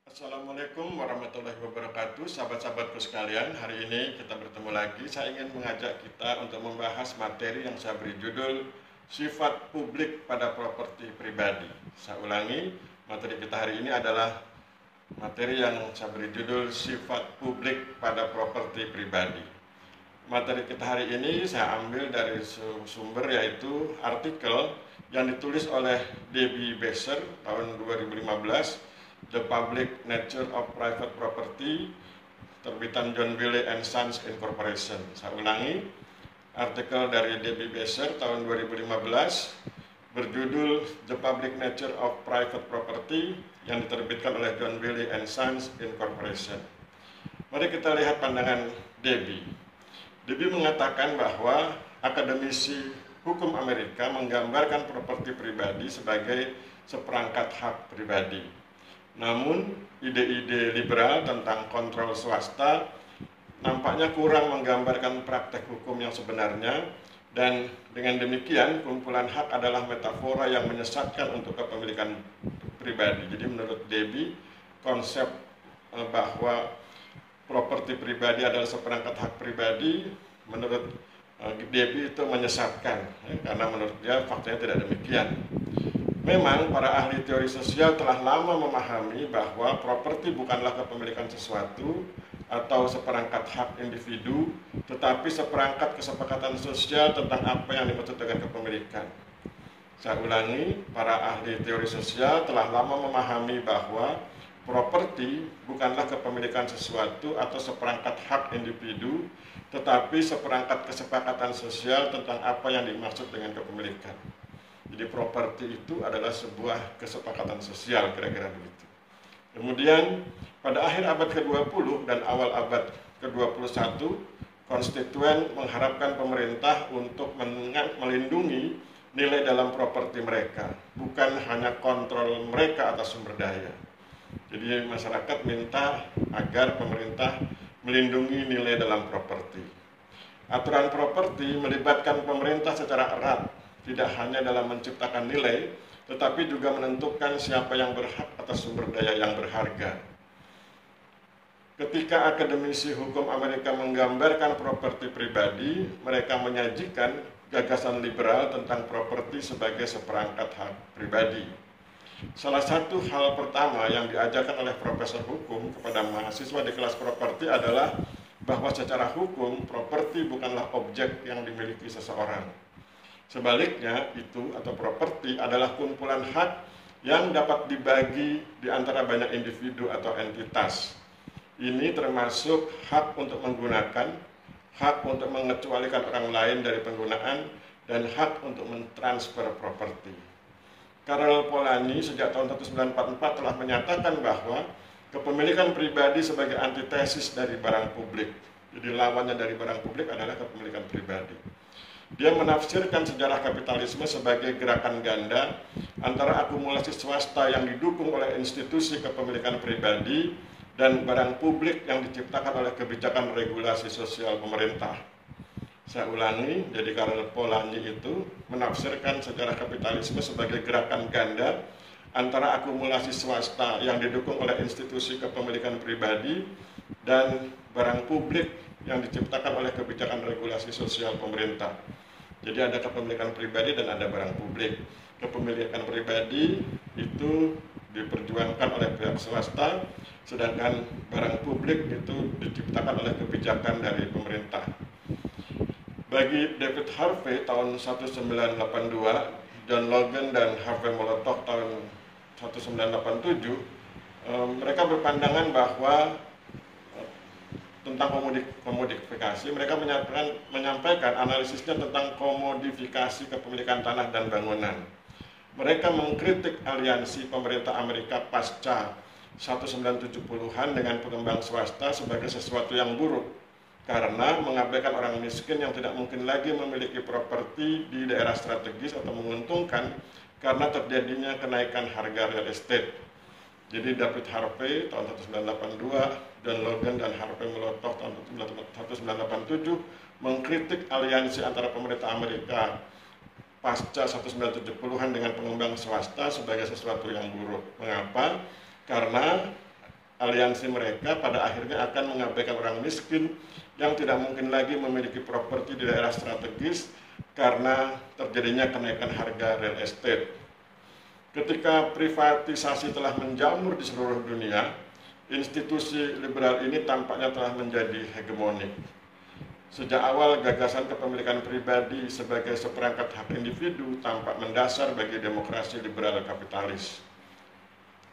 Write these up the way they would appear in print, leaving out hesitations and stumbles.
Assalamualaikum warahmatullahi wabarakatuh, sahabat-sahabatku sekalian. Hari ini kita bertemu lagi. Saya ingin mengajak kita untuk membahas materi yang saya beri judul Sifat Publik pada Properti Pribadi. Saya ulangi, materi kita hari ini adalah materi yang saya beri judul Sifat Publik pada Properti Pribadi. Materi kita hari ini saya ambil dari sumber, yaitu artikel yang ditulis oleh Debbie Besser tahun 2015, The Public Nature of Private Property, terbitan John Wiley & Sons Incorporation. Saya ulangi, artikel dari Debbie Besser tahun 2015 berjudul The Public Nature of Private Property yang diterbitkan oleh John Wiley & Sons Incorporation. Mari kita lihat pandangan Debbie. Debbie mengatakan bahwa akademisi hukum Amerika menggambarkan properti pribadi sebagai seperangkat hak pribadi. Namun, ide-ide liberal tentang kontrol swasta nampaknya kurang menggambarkan praktek hukum yang sebenarnya, dan dengan demikian kumpulan hak adalah metafora yang menyesatkan untuk kepemilikan pribadi. Jadi menurut Debbie, konsep bahwa properti pribadi adalah seperangkat hak pribadi, menurut Debbie itu menyesatkan, karena menurut dia faktanya tidak demikian. Memang para ahli teori sosial telah lama memahami bahwa properti bukanlah kepemilikan sesuatu atau seperangkat hak individu, tetapi seperangkat kesepakatan sosial tentang apa yang dimaksud dengan kepemilikan. Saya ulangi, para ahli teori sosial telah lama memahami bahwa properti bukanlah kepemilikan sesuatu atau seperangkat hak individu, tetapi seperangkat kesepakatan sosial tentang apa yang dimaksud dengan kepemilikan. Jadi properti itu adalah sebuah kesepakatan sosial, kira-kira begitu. Kemudian pada akhir abad ke-20 dan awal abad ke-21, konstituen mengharapkan pemerintah untuk melindungi nilai dalam properti mereka, bukan hanya kontrol mereka atas sumber daya. Jadi masyarakat minta agar pemerintah melindungi nilai dalam properti. Aturan properti melibatkan pemerintah secara erat, tidak hanya dalam menciptakan nilai, tetapi juga menentukan siapa yang berhak atas sumber daya yang berharga. Ketika akademisi hukum Amerika menggambarkan properti pribadi, mereka menyajikan gagasan liberal tentang properti sebagai seperangkat hak pribadi. Salah satu hal pertama yang diajarkan oleh profesor hukum kepada mahasiswa di kelas properti adalah bahwa secara hukum, properti bukanlah objek yang dimiliki seseorang. Sebaliknya, itu atau properti adalah kumpulan hak yang dapat dibagi di antara banyak individu atau entitas. Ini termasuk hak untuk menggunakan, hak untuk mengecualikan orang lain dari penggunaan, dan hak untuk mentransfer properti. Karl Polanyi sejak tahun 1944 telah menyatakan bahwa kepemilikan pribadi sebagai antitesis dari barang publik. Jadi lawannya dari barang publik adalah kepemilikan pribadi. Dia menafsirkan sejarah kapitalisme sebagai gerakan ganda antara akumulasi swasta yang didukung oleh institusi kepemilikan pribadi dan barang publik yang diciptakan oleh kebijakan regulasi sosial pemerintah. Saya ulangi, jadi Karl Polanyi itu menafsirkan sejarah kapitalisme sebagai gerakan ganda antara akumulasi swasta yang didukung oleh institusi kepemilikan pribadi dan barang publik yang diciptakan oleh kebijakan regulasi sosial pemerintah. Jadi ada kepemilikan pribadi dan ada barang publik. Kepemilikan pribadi itu diperjuangkan oleh pihak swasta, sedangkan barang publik itu diciptakan oleh kebijakan dari pemerintah. Bagi David Harvey tahun 1982, John Logan dan Harvey Molotov tahun 1987, mereka berpandangan bahwa tentang komodifikasi, mereka menyampaikan analisisnya tentang komodifikasi kepemilikan tanah dan bangunan. Mereka mengkritik aliansi pemerintah Amerika pasca 1970-an dengan pengembang swasta sebagai sesuatu yang buruk, karena mengabaikan orang miskin yang tidak mungkin lagi memiliki properti di daerah strategis atau menguntungkan karena terjadinya kenaikan harga real estate. Jadi David Harvey tahun 1982, John Logan dan Harvey Molotov tahun 1987 mengkritik aliansi antara pemerintah Amerika pasca 1970-an dengan pengembang swasta sebagai sesuatu yang buruk. Mengapa? Karena aliansi mereka pada akhirnya akan mengabaikan orang miskin yang tidak mungkin lagi memiliki properti di daerah strategis karena terjadinya kenaikan harga real estate. Ketika privatisasi telah menjamur di seluruh dunia, institusi liberal ini tampaknya telah menjadi hegemonik. Sejak awal gagasan kepemilikan pribadi sebagai seperangkat hak individu tampak mendasar bagi demokrasi liberal kapitalis.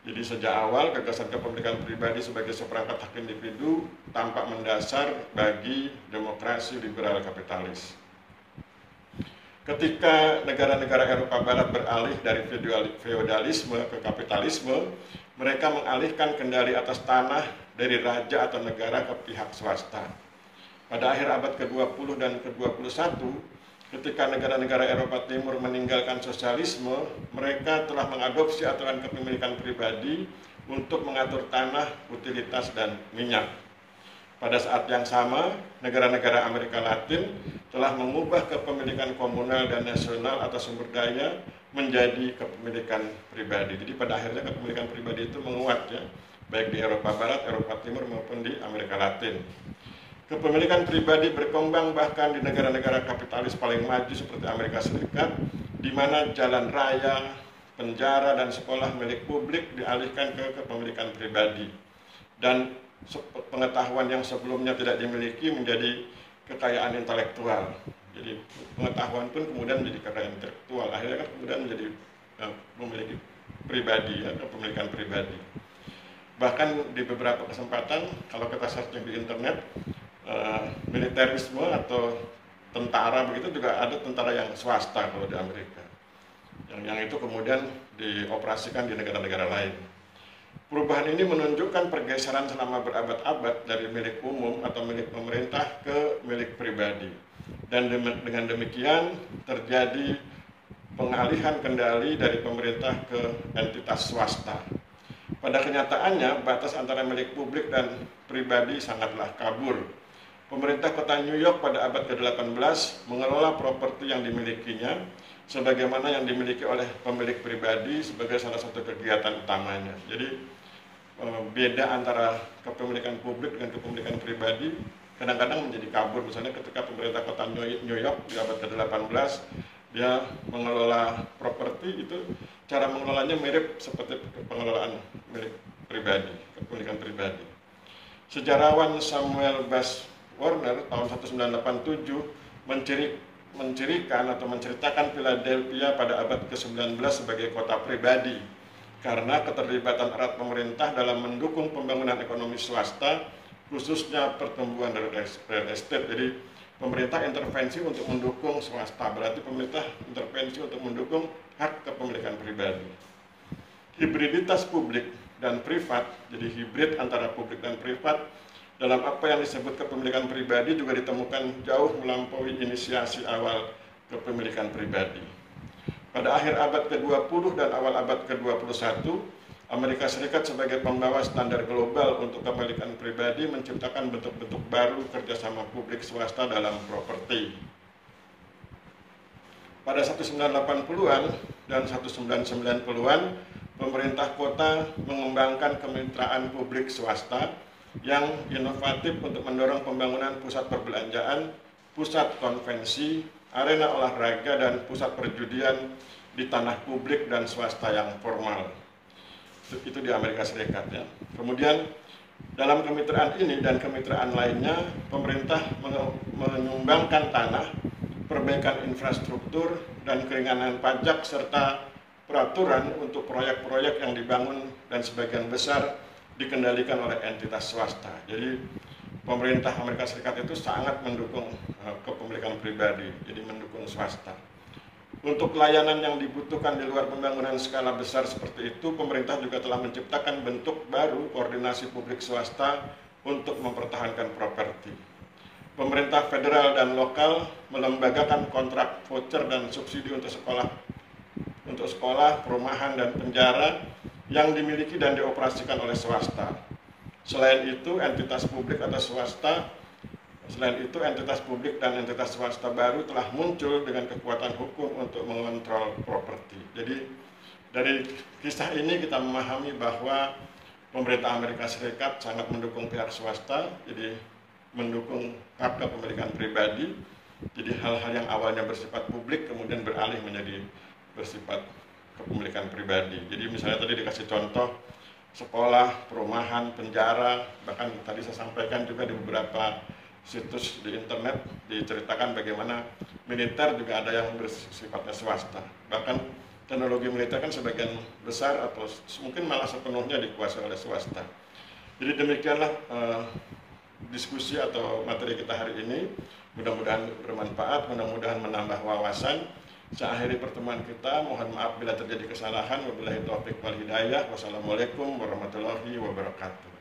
Jadi sejak awal gagasan kepemilikan pribadi sebagai seperangkat hak individu tampak mendasar bagi demokrasi liberal kapitalis. Ketika negara-negara Eropa Barat beralih dari feodalisme ke kapitalisme, mereka mengalihkan kendali atas tanah dari raja atau negara ke pihak swasta. Pada akhir abad ke-20 dan ke-21, ketika negara-negara Eropa Timur meninggalkan sosialisme, mereka telah mengadopsi aturan kepemilikan pribadi untuk mengatur tanah, utilitas, dan minyak. Pada saat yang sama, negara-negara Amerika Latin telah mengubah kepemilikan komunal dan nasional atas sumber daya menjadi kepemilikan pribadi. Jadi pada akhirnya kepemilikan pribadi itu menguat ya, baik di Eropa Barat, Eropa Timur maupun di Amerika Latin. Kepemilikan pribadi berkembang bahkan di negara-negara kapitalis paling maju seperti Amerika Serikat, di mana jalan raya, penjara, dan sekolah milik publik dialihkan ke kepemilikan pribadi. Dan pengetahuan yang sebelumnya tidak dimiliki menjadi kekayaan intelektual. Jadi pengetahuan pun kemudian menjadi kekayaan intelektual. Akhirnya kan kemudian menjadi memiliki pribadi, ya, kepemilikan pribadi. Bahkan di beberapa kesempatan kalau kita searching di internet, militerisme atau tentara begitu juga ada tentara yang swasta kalau di Amerika. Yang itu kemudian dioperasikan di negara-negara lain. Perubahan ini menunjukkan pergeseran selama berabad-abad dari milik umum atau milik pemerintah ke milik pribadi. Dan dengan demikian terjadi pengalihan kendali dari pemerintah ke entitas swasta. Pada kenyataannya, batas antara milik publik dan pribadi sangatlah kabur. Pemerintah kota New York pada abad ke-18 mengelola properti yang dimilikinya sebagaimana yang dimiliki oleh pemilik pribadi sebagai salah satu kegiatan utamanya. Jadi beda antara kepemilikan publik dengan kepemilikan pribadi kadang-kadang menjadi kabur. Misalnya ketika pemerintah kota New York di abad ke-18 dia mengelola properti, itu cara mengelolanya mirip seperti pengelolaan milik pribadi, kepemilikan pribadi. Sejarawan Samuel Bass Warner tahun 1987 mencirikan atau menceritakan Philadelphia pada abad ke-19 sebagai kota pribadi karena keterlibatan erat pemerintah dalam mendukung pembangunan ekonomi swasta, khususnya pertumbuhan real estate. Jadi pemerintah intervensi untuk mendukung swasta, berarti pemerintah intervensi untuk mendukung hak kepemilikan pribadi. Hibriditas publik dan privat, jadi hibrid antara publik dan privat dalam apa yang disebut kepemilikan pribadi juga ditemukan jauh melampaui inisiasi awal kepemilikan pribadi. Pada akhir abad ke-20 dan awal abad ke-21, Amerika Serikat sebagai pembawa standar global untuk kepemilikan pribadi menciptakan bentuk-bentuk baru kerjasama publik swasta dalam properti. Pada 1980-an dan 1990-an, pemerintah kota mengembangkan kemitraan publik swasta yang inovatif untuk mendorong pembangunan pusat perbelanjaan, pusat konvensi, arena olahraga, dan pusat perjudian di tanah publik dan swasta yang formal. Itu di Amerika Serikat ya. Kemudian dalam kemitraan ini dan kemitraan lainnya, pemerintah menyumbangkan tanah, perbaikan infrastruktur, dan keringanan pajak serta peraturan untuk proyek-proyek yang dibangun dan sebagian besar dikendalikan oleh entitas swasta. Jadi pemerintah Amerika Serikat itu sangat mendukung kepemilikan pribadi, jadi mendukung swasta. Untuk layanan yang dibutuhkan di luar pembangunan skala besar seperti itu, pemerintah juga telah menciptakan bentuk baru koordinasi publik swasta untuk mempertahankan properti. Pemerintah federal dan lokal melembagakan kontrak voucher dan subsidi untuk sekolah, perumahan, dan penjara yang dimiliki dan dioperasikan oleh swasta. Selain itu, entitas publik dan entitas swasta baru telah muncul dengan kekuatan hukum untuk mengontrol properti. Jadi dari kisah ini kita memahami bahwa pemerintah Amerika Serikat sangat mendukung pihak swasta, jadi mendukung hak kepemilikan pribadi. Jadi hal-hal yang awalnya bersifat publik kemudian beralih menjadi bersifat kepemilikan pribadi. Jadi misalnya tadi dikasih contoh sekolah, perumahan, penjara, bahkan tadi saya sampaikan juga di beberapa situs di internet diceritakan bagaimana militer juga ada yang bersifatnya swasta. Bahkan teknologi militer kan sebagian besar atau mungkin malah sepenuhnya dikuasai oleh swasta. Jadi demikianlah diskusi atau materi kita hari ini. Mudah-mudahan bermanfaat, mudah-mudahan menambah wawasan. Saya akhiri pertemuan kita, mohon maaf bila terjadi kesalahan. Wabillahi taufiq wal hidayah. Wassalamualaikum warahmatullahi wabarakatuh.